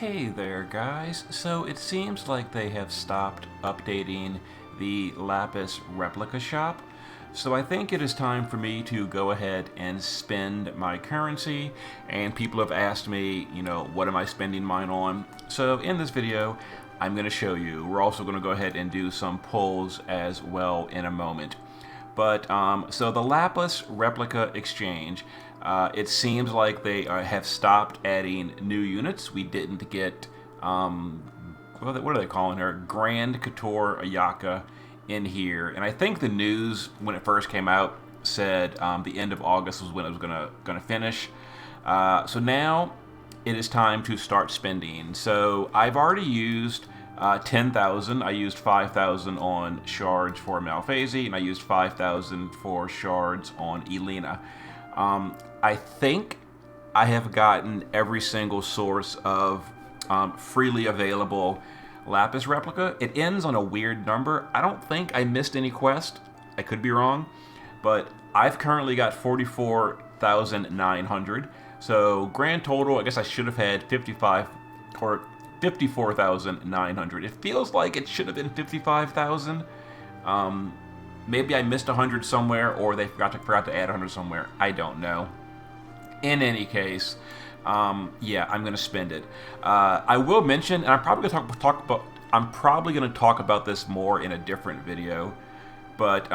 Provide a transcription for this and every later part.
Hey there, guys. So it seems like they have stopped updating the Lapis Replica shop. So I think it is time for me to go ahead and spend my currency. And people have asked me, what am I spending mine on? So in this video, I'm going to show you. We're also going to go ahead and do some pulls as well in a moment. But so the Lapis Replica exchange, it seems like they have stopped adding new units. We didn't get, what are they calling her? Grand Couture Ayaka in here. And I think the news when it first came out said the end of August was when it was gonna finish. So now it is time to start spending. So I've already used 10,000. I used 5,000 on shards for Malphase, and I used 5,000 for shards on Elena. I think I have gotten every single source of freely available Lapis Replica. It ends on a weird number. I don't think I missed any quest. I could be wrong, but I've currently got 44,900. So grand total, I guess I should have had 54,900. It feels like it should have been 55,000. Maybe I missed 100 somewhere, or they forgot to add 100 somewhere. I don't know. In any case, yeah, I'm gonna spend it. I will mention, and I'm probably gonna talk about this more in a different video. But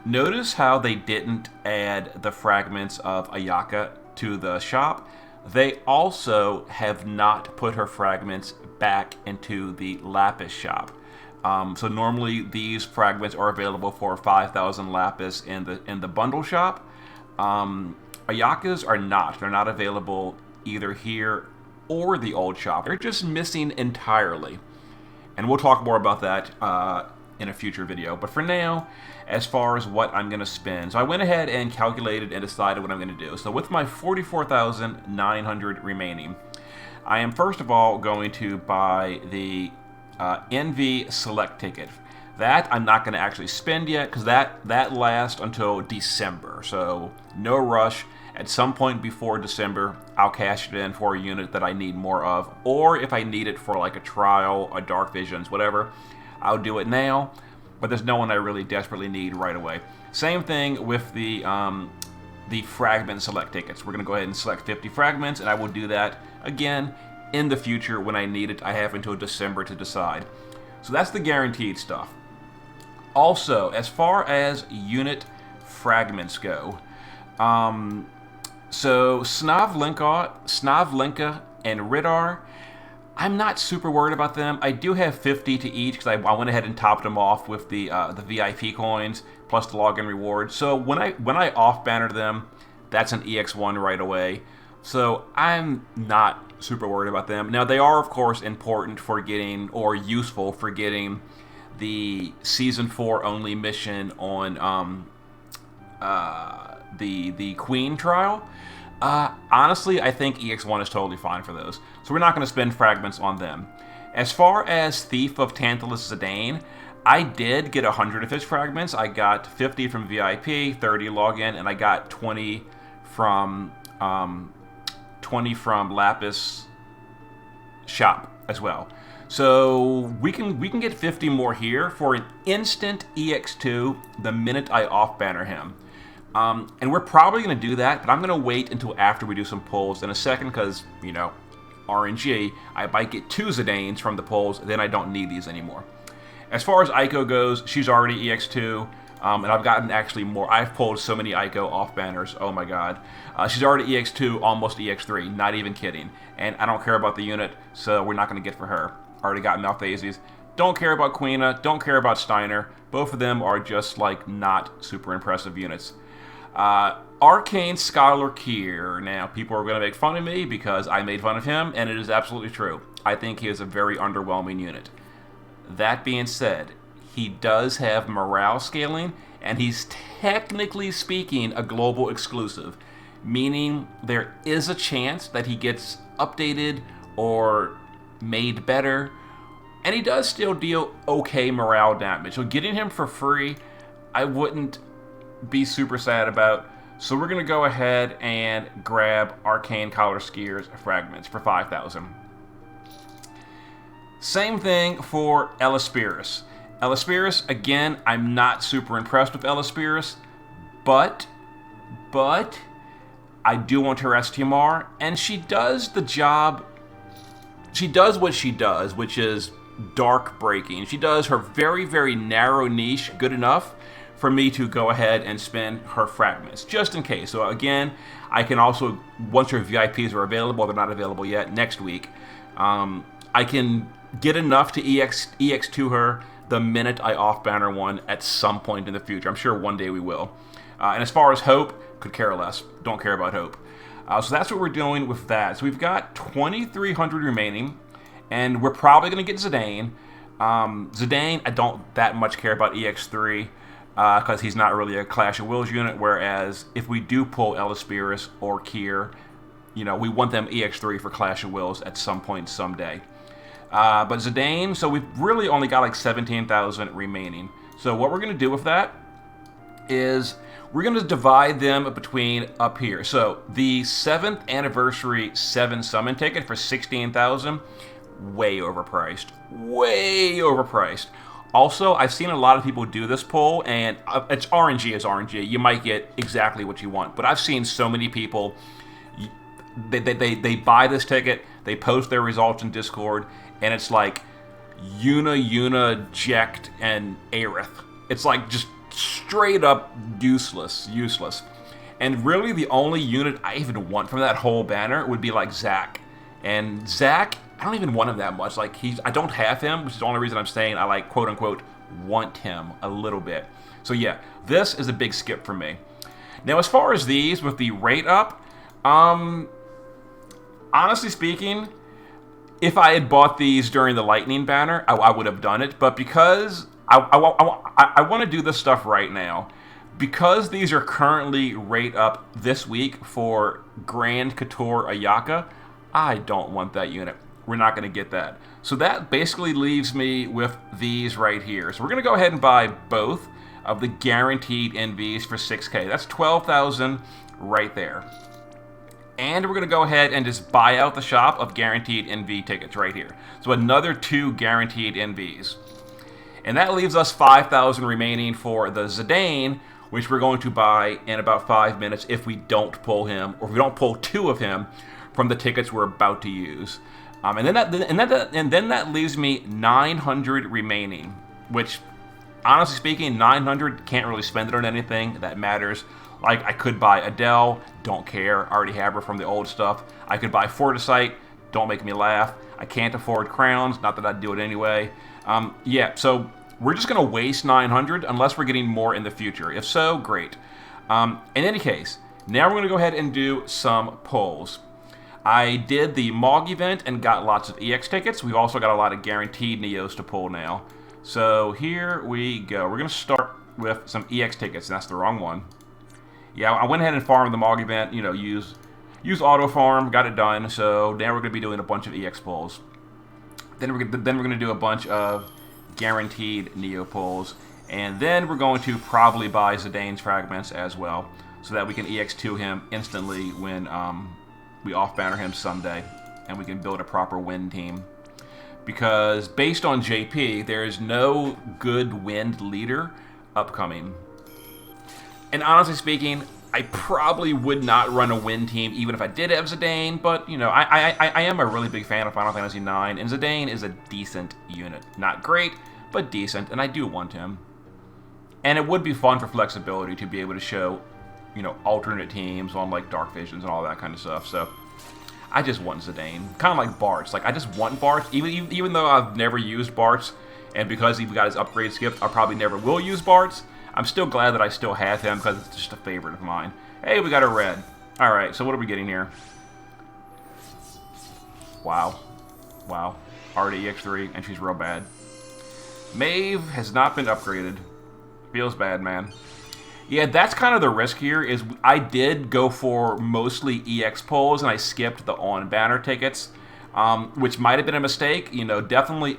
notice how they didn't add the fragments of Ayaka to the shop. They also have not put her fragments back into the Lapis shop. So normally these fragments are available for 5,000 Lapis in the bundle shop. Ayakas are not. They're not available either here or the old shop. They're just missing entirely. And we'll talk more about that in a future video. But for now, as far as what I'm going to spend, so I went ahead and calculated and decided what I'm going to do. So with my 44,900 remaining, I am first of all going to buy the Envy Select ticket. That I'm not going to actually spend yet because that lasts until December. So no rush. At some point before December, I'll cash it in for a unit that I need more of. Or if I need it for like a trial, a Dark Visions, whatever, I'll do it now. But there's no one I really desperately need right away. Same thing with the fragment select tickets. We're going to go ahead and select 50 fragments, and I will do that again in the future when I need it. I have until December to decide. So that's the guaranteed stuff. Also, as far as unit fragments go, so Snavlinka and Ridar, I'm not super worried about them. I do have 50 to each because I went ahead and topped them off with the VIP coins plus the login reward. So when I off banner them, that's an EX1 right away. So I'm not super worried about them. Now they are of course important for getting, or useful for getting, the season 4 only mission on the Queen trial. Honestly, I think EX1 is totally fine for those. So we're not going to spend fragments on them. As far as Thief of Tantalus Zidane, I did get 100 of his fragments. I got 50 from VIP, 30 login, and I got 20 from Lapis shop as well. So we can get 50 more here for an instant EX2 the minute I off banner him. And we're probably going to do that, but I'm going to wait until after we do some pulls in a second because, RNG, I might get 2 Zidanes from the pulls, then I don't need these anymore. As far as Aiko goes, she's already EX2, and I've gotten actually more. I've pulled so many Aiko off banners, oh my god. She's already EX2, almost EX3, not even kidding. And I don't care about the unit, so we're not going to get for her. Already got Malphases. Don't care about Queena, don't care about Steiner. Both of them are just like not super impressive units. Arcane Scholar Kier. Now, people are going to make fun of me because I made fun of him, and it is absolutely true. I think he is a very underwhelming unit. That being said, he does have morale scaling, and he's technically speaking a global exclusive, meaning there is a chance that he gets updated or made better, and he does still deal okay morale damage. So getting him for free, I wouldn't be super sad about. So we're going to go ahead and grab Arcane Collar Skier's fragments for 5,000. Same thing for Elaspiris. Elaspiris, again, I'm not super impressed with Elaspiris, but I do want her STMR, and she does the job. She does what she does, which is dark breaking. She does her very, very narrow niche good enough for me to go ahead and spend her fragments, just in case. So again, I can also, once her VIPs are available, they're not available yet, next week, I can get enough to EX to her the minute I off-banner one at some point in the future. I'm sure one day we will. And as far as Hope, could care less. Don't care about Hope. So that's what we're doing with that. So we've got 2,300 remaining, and we're probably going to get Zidane. Zidane, I don't that much care about EX3 because he's not really a Clash of Wills unit, whereas if we do pull Elaspiris or Kier, you know, we want them EX3 for Clash of Wills at some point someday. But Zidane, so we've really only got like 17,000 remaining. So what we're going to do with that is we're going to divide them between up here. So the 7th anniversary 7 summon ticket for 16,000, way overpriced. Way overpriced. Also, I've seen a lot of people do this poll, and it's RNG as RNG. You might get exactly what you want. But I've seen so many people, they buy this ticket, they post their results in Discord, and it's like Yuna, Jekt, and Aerith. It's like just straight up useless. And really the only unit I even want from that whole banner would be like Zac. And Zac, I don't even want him that much. Like I don't have him, which is the only reason I'm saying I like quote unquote want him a little bit. So yeah, this is a big skip for me. Now as far as these with the rate up, honestly speaking, if I had bought these during the Lightning banner, I would have done it. But because I want to do this stuff right now, because these are currently rate up this week for Grand Couture Ayaka, I don't want that unit. We're not going to get that. So that basically leaves me with these right here. So we're going to go ahead and buy both of the guaranteed NVs for 6K. That's 12,000 right there. And we're going to go ahead and just buy out the shop of guaranteed NV tickets right here. So another 2 guaranteed NVs. And that leaves us 5,000 remaining for the Zidane, which we're going to buy in about 5 minutes if we don't pull him, or if we don't pull 2 of him from the tickets we're about to use. And then that leaves me 900 remaining, which, honestly speaking, 900, can't really spend it on anything that matters. Like, I could buy Adele, don't care, already have her from the old stuff. I could buy Fortisite, don't make me laugh. I can't afford crowns, not that I'd do it anyway. Yeah, so we're just going to waste 900 unless we're getting more in the future. If so, great. In any case, now we're going to go ahead and do some pulls. I did the MOG event and got lots of EX tickets. We've also got a lot of guaranteed Neos to pull now. So here we go. We're going to start with some EX tickets, and that's the wrong one. Yeah, I went ahead and farmed the MOG event, you know, use auto farm, got it done. So now we're going to be doing a bunch of EX pulls. Then we're going to do a bunch of guaranteed Neo pulls. And then we're going to probably buy Zidane's fragments as well, so that we can EX2 him instantly when we off-banner him someday, and we can build a proper win team. Because based on JP, there is no good wind leader upcoming. And honestly speaking, I probably would not run a win team even if I did have Zidane, but, you know, I am a really big fan of Final Fantasy IX, and Zidane is a decent unit. Not great, but decent, and I do want him. And it would be fun for flexibility to be able to show, you know, alternate teams on, like, Dark Visions and all that kind of stuff, so I just want Zidane. Kind of like Bartz. Like, I just want Bartz, even though I've never used Bartz, and because he got his upgrade skipped, I probably never will use Bartz. I'm still glad that I still have him because it's just a favorite of mine. Hey, we got a red. Alright, so what are we getting here? Wow. Wow. Already EX3, and she's real bad. Maeve has not been upgraded. Feels bad, man. Yeah, that's kind of the risk here, is I did go for mostly EX pulls, and I skipped the on-banner tickets, which might have been a mistake. You know, definitely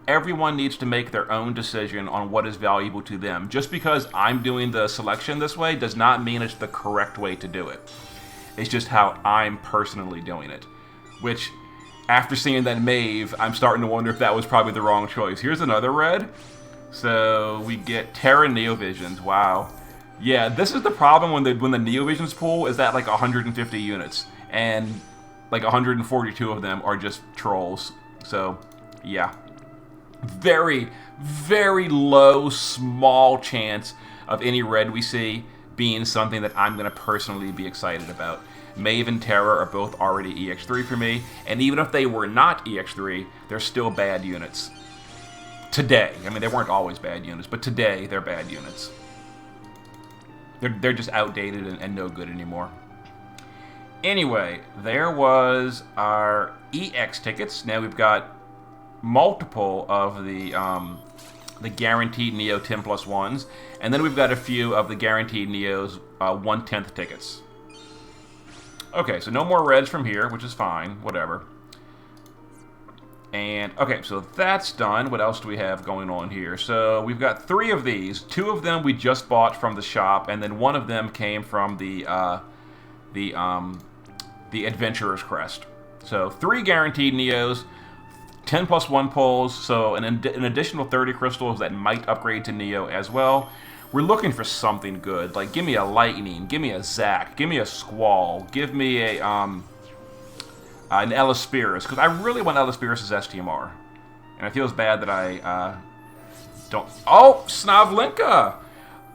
everyone needs to make their own decision on what is valuable to them. Just because I'm doing the selection this way does not mean it's the correct way to do it. It's just how I'm personally doing it. Which, after seeing that Maeve, I'm starting to wonder if that was probably the wrong choice. Here's another red. So we get Terra Neovisions. Wow. Yeah, this is the problem when the Neovisions pull is that like 150 units. And like 142 of them are just trolls. So, yeah. Very, very low, small chance of any red we see being something that I'm going to personally be excited about. Maeve and Terra are both already EX3 for me, and even if they were not EX3, they're still bad units. Today. I mean, they weren't always bad units, but today they're bad units. They're just outdated and no good anymore. Anyway, there was our EX tickets. Now we've got multiple of the guaranteed Neo 10+1s, and then we've got a few of the guaranteed Neo's 1/10 tickets. Okay, so no more reds from here, which is fine, whatever. And, okay, so that's done. What else do we have going on here? So we've got 3 of these. 2 of them we just bought from the shop, and then 1 of them came from the Adventurer's Crest. So 3 guaranteed Neos, 10+1 pulls, so an additional 30 crystals that might upgrade to Neo as well. We're looking for something good. Like, give me a Lightning, give me a Zac, give me a Squall, give me a an Elespirus, because I really want Elespirus' STMR. And it feels bad that I don't... Oh, Snavlinka!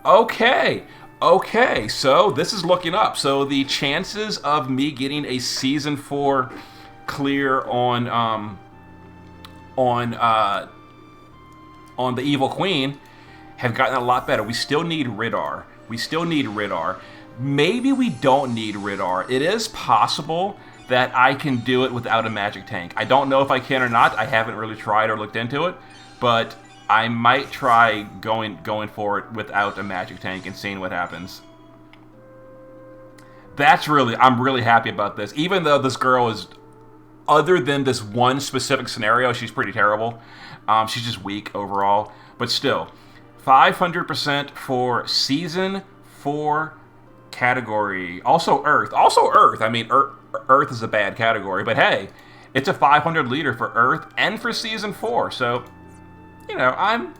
Okay, okay, so this is looking up. So the chances of me getting a Season 4 clear on the Evil Queen have gotten a lot better. We still need Ridar. We still need Ridar. Maybe we don't need Ridar. It is possible that I can do it without a magic tank. I don't know if I can or not. I haven't really tried or looked into it, but I might try going for it without a magic tank and seeing what happens. I'm really happy about this. Even though this girl is, other than this one specific scenario, she's pretty terrible. She's just weak overall, but still. 500% for Season 4 category. Also Earth. Also Earth. I mean, Earth is a bad category, but hey, it's a 500 leader for Earth and for Season 4. So, you know, I'm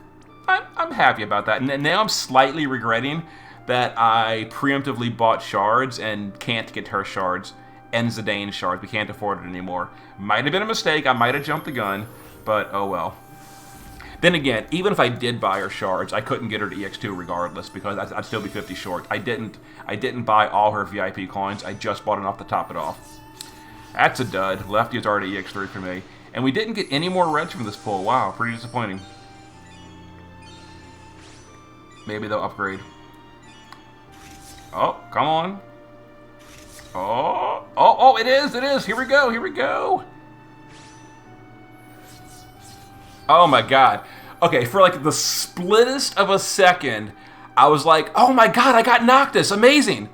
happy about that. And now I'm slightly regretting that I preemptively bought shards and can't get her shards and Zidane shards. We can't afford it anymore. Might have been a mistake. I might have jumped the gun, but oh well. Then again, even if I did buy her shards, I couldn't get her to EX2 regardless because I'd still be 50 short. I didn't buy all her VIP coins. I just bought enough to top it off. That's a dud. Lefty is already EX3 for me. And we didn't get any more reds from this pull. Wow, pretty disappointing. Maybe they'll upgrade. Oh, come on. Oh, it is. Here we go. Oh my god. Okay, for like the splittest of a second, I was like, oh my god, I got Noctis, amazing.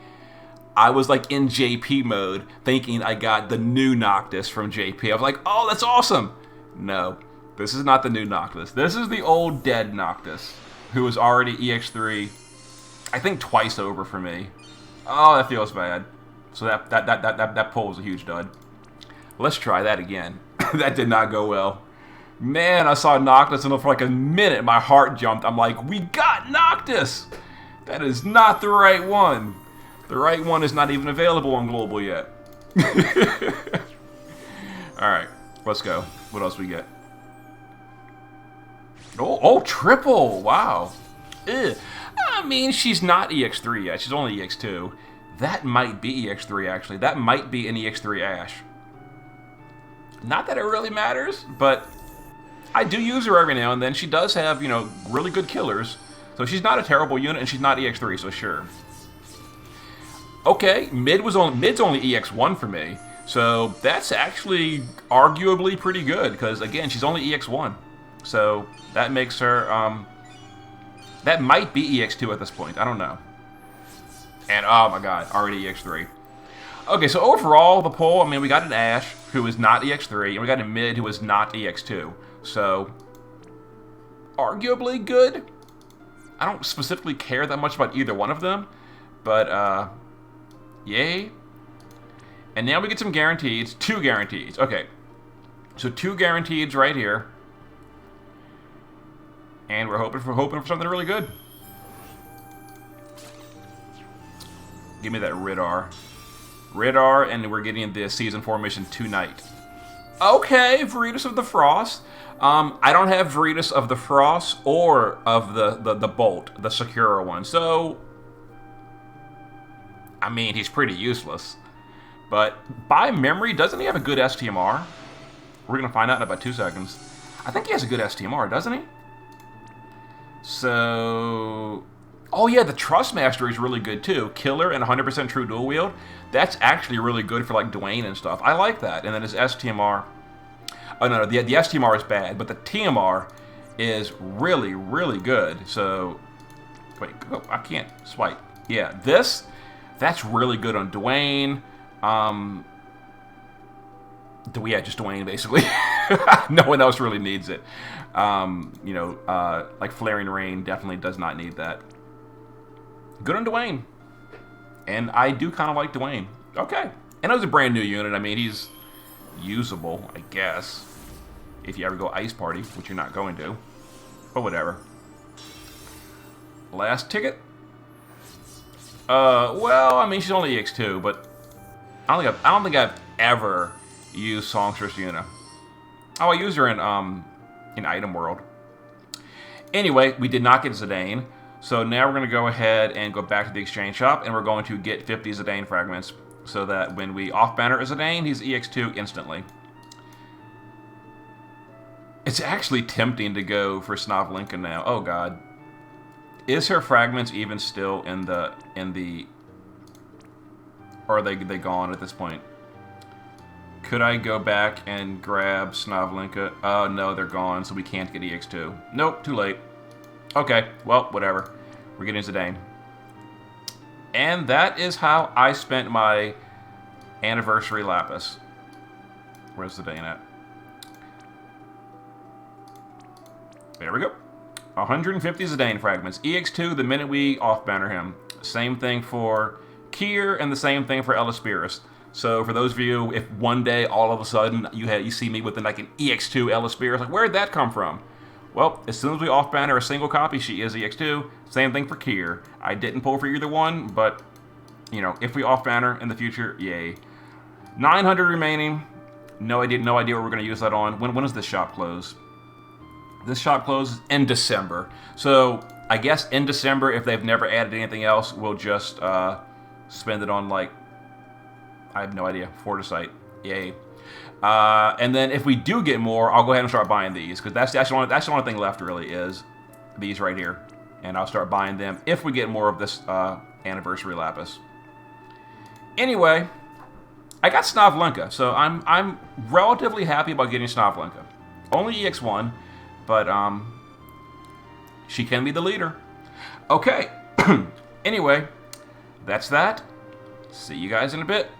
I was like in JP mode, thinking I got the new Noctis from JP. I was like, oh, that's awesome. No, this is not the new Noctis. This is the old dead Noctis, who was already EX3, I think twice over for me. Oh, that feels bad. So that pull was a huge dud. Let's try that again. That did not go well. Man, I saw Noctis and for like a minute my heart jumped. I'm like, we got Noctis! That is not the right one. The right one is not even available on Global yet. Alright, let's go. What else we get? Oh, triple! Wow. Ugh. I mean, she's not EX3 yet. She's only EX2. That might be EX3, actually. That might be an EX3 Ash. Not that it really matters, but I do use her every now and then. She does have, you know, really good killers. So she's not a terrible unit, and she's not EX3, so sure. Okay, mid's only EX1 for me. So that's actually arguably pretty good, because, again, she's only EX1. So that makes her, that might be EX2 at this point. I don't know. And, oh my god, already EX3. Okay, so overall, the poll, I mean, we got an Ash, who is not EX3, and we got a mid, who is not EX2. So, arguably good. I don't specifically care that much about either one of them, but, yay. And now we get some guarantees, 2 guarantees. Okay, So 2 guaranteeds right here. And we're hoping for something really good. Give me that Ridar. Ridar, and we're getting the Season 4 mission tonight. Okay, Veritas of the Frost. I don't have Veritas of the Frost or of the Bolt, the Sakura one. So, I mean, he's pretty useless. But by memory, doesn't he have a good STMR? We're going to find out in about 2 seconds. I think he has a good STMR, doesn't he? So... Oh yeah, the Trustmaster is really good too. Killer and 100% true dual wield. That's actually really good for like Dwayne and stuff. I like that. And then his STMR... Oh no, the STMR is bad, but the TMR is really, really good. So... Wait, I can't swipe. Yeah, that's really good on Dwayne. Yeah, just Dwayne, basically. No one else really needs it. You know, like Flaring Rain definitely does not need that. Good on Dwayne. And I do kind of like Dwayne. Okay. And it was a brand new unit. I mean, he's usable, I guess. If you ever go Ice Party, which you're not going to. But whatever. Last ticket. Well, I mean, she's only EX2, but I don't think I've ever used Songstress Yuna. Oh, I used her in Item World. Anyway, we did not get Zidane, so now we're going to go ahead and go back to the exchange shop, and we're going to get 50 Zidane fragments, so that when we off-banner a Zidane, he's EX2 instantly. It's actually tempting to go for Snavlinka now. Oh god. Is her fragments even still in the or are they gone at this point? Could I go back and grab Snavlinka? Oh no, they're gone, so we can't get EX2. Nope, too late. Okay, well, whatever. We're getting Zidane. And that is how I spent my anniversary Lapis. Where's Zidane at? There we go. 150 Zidane fragments. EX2 the minute we off-banner him. Same thing for Kier and the same thing for Elisperis. So for those of you, if one day all of a sudden you see me with like an EX2 Elisperis, like where'd that come from? Well, as soon as we off-banner a single copy, she is EX2. Same thing for Kier. I didn't pull for either one, but you know, if we off-banner in the future, yay. 900 remaining. No idea what we're going to use that on. When does this shop close? This shop closes in December. So I guess in December, if they've never added anything else, we'll just spend it on, like, I have no idea, Fortisite. Yay. And then if we do get more, I'll go ahead and start buying these, because that's the only thing left, really, is these right here. And I'll start buying them if we get more of this anniversary Lapis. Anyway, I got Snavlinka, so I'm relatively happy about getting Snavlinka. Only EX1. But, she can be the leader. Okay. Anyway, that's that. See you guys in a bit.